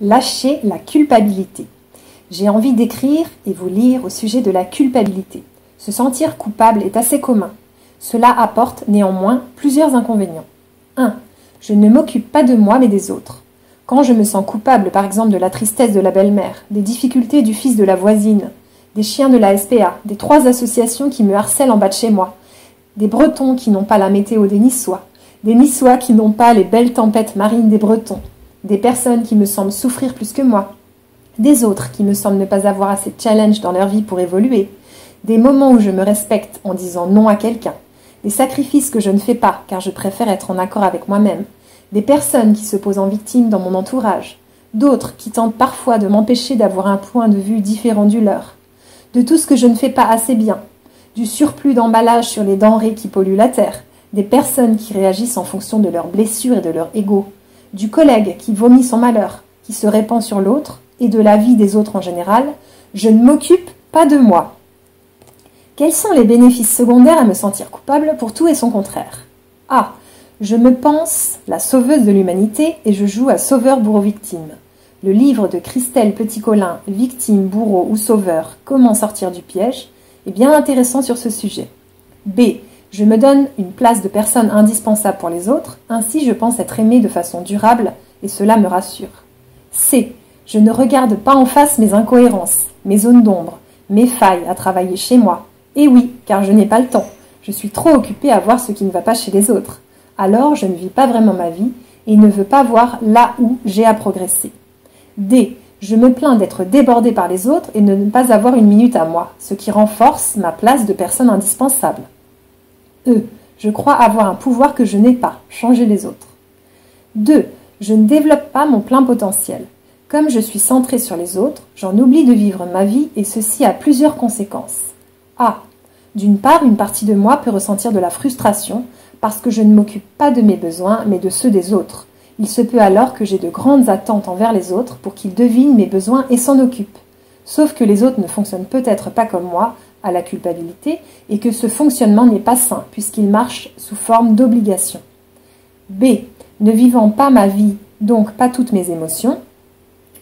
Lâcher la culpabilité. J'ai envie d'écrire et vous lire au sujet de la culpabilité. Se sentir coupable est assez commun. Cela apporte néanmoins plusieurs inconvénients. 1. Je ne m'occupe pas de moi mais des autres. Quand je me sens coupable par exemple de la tristesse de la belle-mère, des difficultés du fils de la voisine, des chiens de la SPA, des 3 associations qui me harcèlent en bas de chez moi, des Bretons qui n'ont pas la météo des Niçois, des Niçois qui n'ont pas les belles tempêtes marines des Bretons, des personnes qui me semblent souffrir plus que moi, des autres qui me semblent ne pas avoir assez de challenge dans leur vie pour évoluer, des moments où je me respecte en disant non à quelqu'un, des sacrifices que je ne fais pas car je préfère être en accord avec moi-même, des personnes qui se posent en victime dans mon entourage, d'autres qui tentent parfois de m'empêcher d'avoir un point de vue différent du leur, de tout ce que je ne fais pas assez bien, du surplus d'emballage sur les denrées qui polluent la terre, des personnes qui réagissent en fonction de leurs blessures et de leur ego, du collègue qui vomit son malheur, qui se répand sur l'autre, et de la vie des autres en général, je ne m'occupe pas de moi. Quels sont les bénéfices secondaires à me sentir coupable pour tout et son contraire? A. Je me pense la sauveuse de l'humanité et je joue à sauveur-bourreau-victime. Le livre de Christelle Petit-Colin, Victime, bourreau ou sauveur, comment sortir du piège, est bien intéressant sur ce sujet. B. Je me donne une place de personne indispensable pour les autres, ainsi je pense être aimée de façon durable et cela me rassure. C. Je ne regarde pas en face mes incohérences, mes zones d'ombre, mes failles à travailler chez moi. Et oui, car je n'ai pas le temps. Je suis trop occupée à voir ce qui ne va pas chez les autres. Alors je ne vis pas vraiment ma vie et ne veux pas voir là où j'ai à progresser. D. Je me plains d'être débordée par les autres et de ne pas avoir une minute à moi, ce qui renforce ma place de personne indispensable. E. Je crois avoir un pouvoir que je n'ai pas, changer les autres. 2. Je ne développe pas mon plein potentiel. Comme je suis centrée sur les autres, j'en oublie de vivre ma vie et ceci a plusieurs conséquences. A. D'une part, une partie de moi peut ressentir de la frustration parce que je ne m'occupe pas de mes besoins mais de ceux des autres. Il se peut alors que j'ai de grandes attentes envers les autres pour qu'ils devinent mes besoins et s'en occupent. Sauf que les autres ne fonctionnent peut-être pas comme moi, à la culpabilité, et que ce fonctionnement n'est pas sain puisqu'il marche sous forme d'obligation. B. Ne vivant pas ma vie, donc pas toutes mes émotions,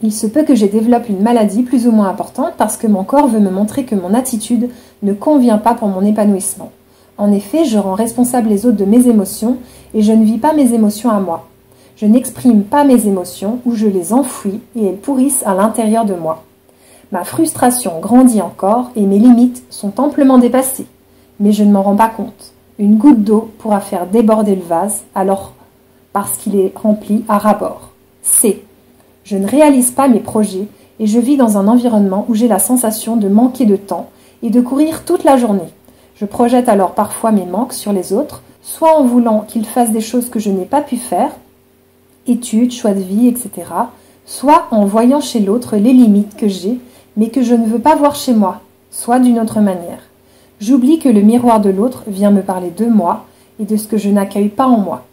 il se peut que je développe une maladie plus ou moins importante parce que mon corps veut me montrer que mon attitude ne convient pas pour mon épanouissement. En effet, je rends responsable les autres de mes émotions et je ne vis pas mes émotions à moi. Je n'exprime pas mes émotions ou je les enfouis et elles pourrissent à l'intérieur de moi. Ma frustration grandit encore et mes limites sont amplement dépassées. Mais je ne m'en rends pas compte. Une goutte d'eau pourra faire déborder le vase, alors parce qu'il est rempli à ras-bord. C. Je ne réalise pas mes projets et je vis dans un environnement où j'ai la sensation de manquer de temps et de courir toute la journée. Je projette alors parfois mes manques sur les autres, soit en voulant qu'ils fassent des choses que je n'ai pas pu faire, études, choix de vie, etc., soit en voyant chez l'autre les limites que j'ai, mais que je ne veux pas voir chez moi, soit d'une autre manière. J'oublie que le miroir de l'autre vient me parler de moi et de ce que je n'accueille pas en moi.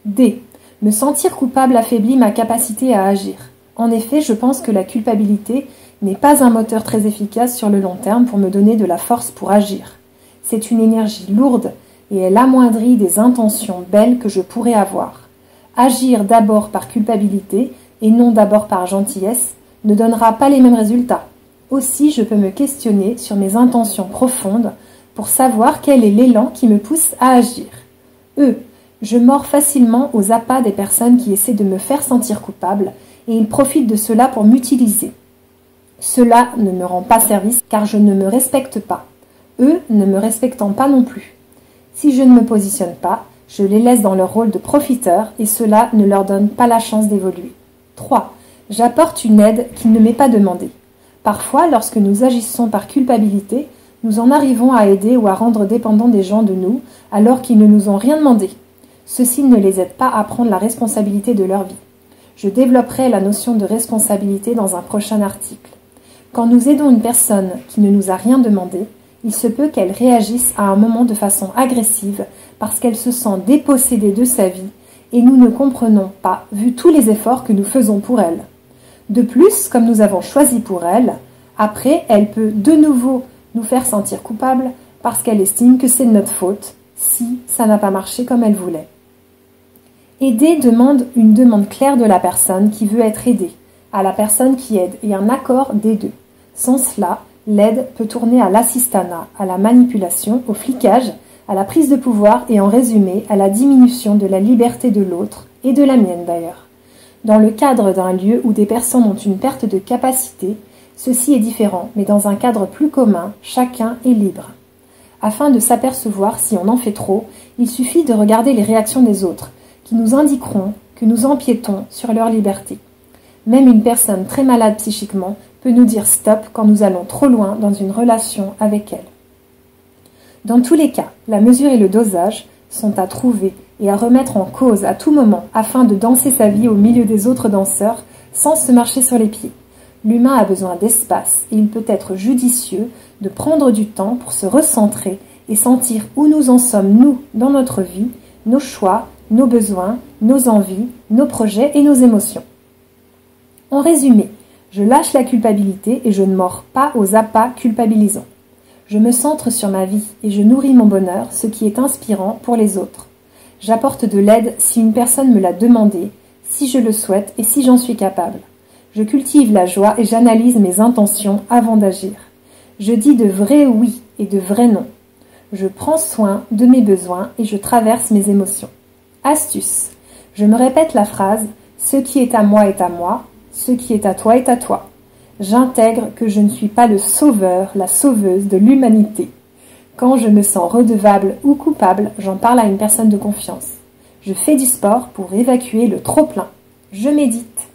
D. Me sentir coupable affaiblit ma capacité à agir. En effet, je pense que la culpabilité n'est pas un moteur très efficace sur le long terme pour me donner de la force pour agir. C'est une énergie lourde et elle amoindrit des intentions belles que je pourrais avoir. Agir d'abord par culpabilité et non d'abord par gentillesse ne donnera pas les mêmes résultats. Aussi, je peux me questionner sur mes intentions profondes pour savoir quel est l'élan qui me pousse à agir. Je mords facilement aux appâts des personnes qui essaient de me faire sentir coupable et ils profitent de cela pour m'utiliser. Cela ne me rend pas service car je ne me respecte pas. Eux ne me respectant pas non plus. Si je ne me positionne pas, je les laisse dans leur rôle de profiteur et cela ne leur donne pas la chance d'évoluer. 3. J'apporte une aide qui ne m'est pas demandée. Parfois, lorsque nous agissons par culpabilité, nous en arrivons à aider ou à rendre dépendants des gens de nous alors qu'ils ne nous ont rien demandé. Ceci ne les aide pas à prendre la responsabilité de leur vie. Je développerai la notion de responsabilité dans un prochain article. Quand nous aidons une personne qui ne nous a rien demandé, il se peut qu'elle réagisse à un moment de façon agressive parce qu'elle se sent dépossédée de sa vie et nous ne comprenons pas, vu tous les efforts que nous faisons pour elle. De plus, comme nous avons choisi pour elle, après, elle peut de nouveau nous faire sentir coupables parce qu'elle estime que c'est de notre faute si ça n'a pas marché comme elle voulait. Aider demande une demande claire de la personne qui veut être aidée. à la personne qui aide et un accord des deux. Sans cela, l'aide peut tourner à l'assistanat, à la manipulation, au flicage, à la prise de pouvoir et en résumé à la diminution de la liberté de l'autre et de la mienne d'ailleurs. Dans le cadre d'un lieu où des personnes ont une perte de capacité, ceci est différent, mais dans un cadre plus commun, chacun est libre. Afin de s'apercevoir si on en fait trop, il suffit de regarder les réactions des autres, qui nous indiqueront que nous empiétons sur leur liberté. Même une personne très malade psychiquement peut nous dire stop quand nous allons trop loin dans une relation avec elle. Dans tous les cas, la mesure et le dosage sont à trouver et à remettre en cause à tout moment afin de danser sa vie au milieu des autres danseurs sans se marcher sur les pieds. L'humain a besoin d'espace et il peut être judicieux de prendre du temps pour se recentrer et sentir où nous en sommes, nous, dans notre vie, nos choix, nos besoins, nos envies, nos projets et nos émotions. En résumé, je lâche la culpabilité et je ne mords pas aux appâts culpabilisants. Je me centre sur ma vie et je nourris mon bonheur, ce qui est inspirant pour les autres. J'apporte de l'aide si une personne me l'a demandé, si je le souhaite et si j'en suis capable. Je cultive la joie et j'analyse mes intentions avant d'agir. Je dis de vrais oui et de vrais non. Je prends soin de mes besoins et je traverse mes émotions. Astuce. Je me répète la phrase « Ce qui est à moi est à moi, ce qui est à toi est à toi ». J'intègre que je ne suis pas le sauveur, la sauveuse de l'humanité. Quand je me sens redevable ou coupable, j'en parle à une personne de confiance. Je fais du sport pour évacuer le trop-plein. Je médite.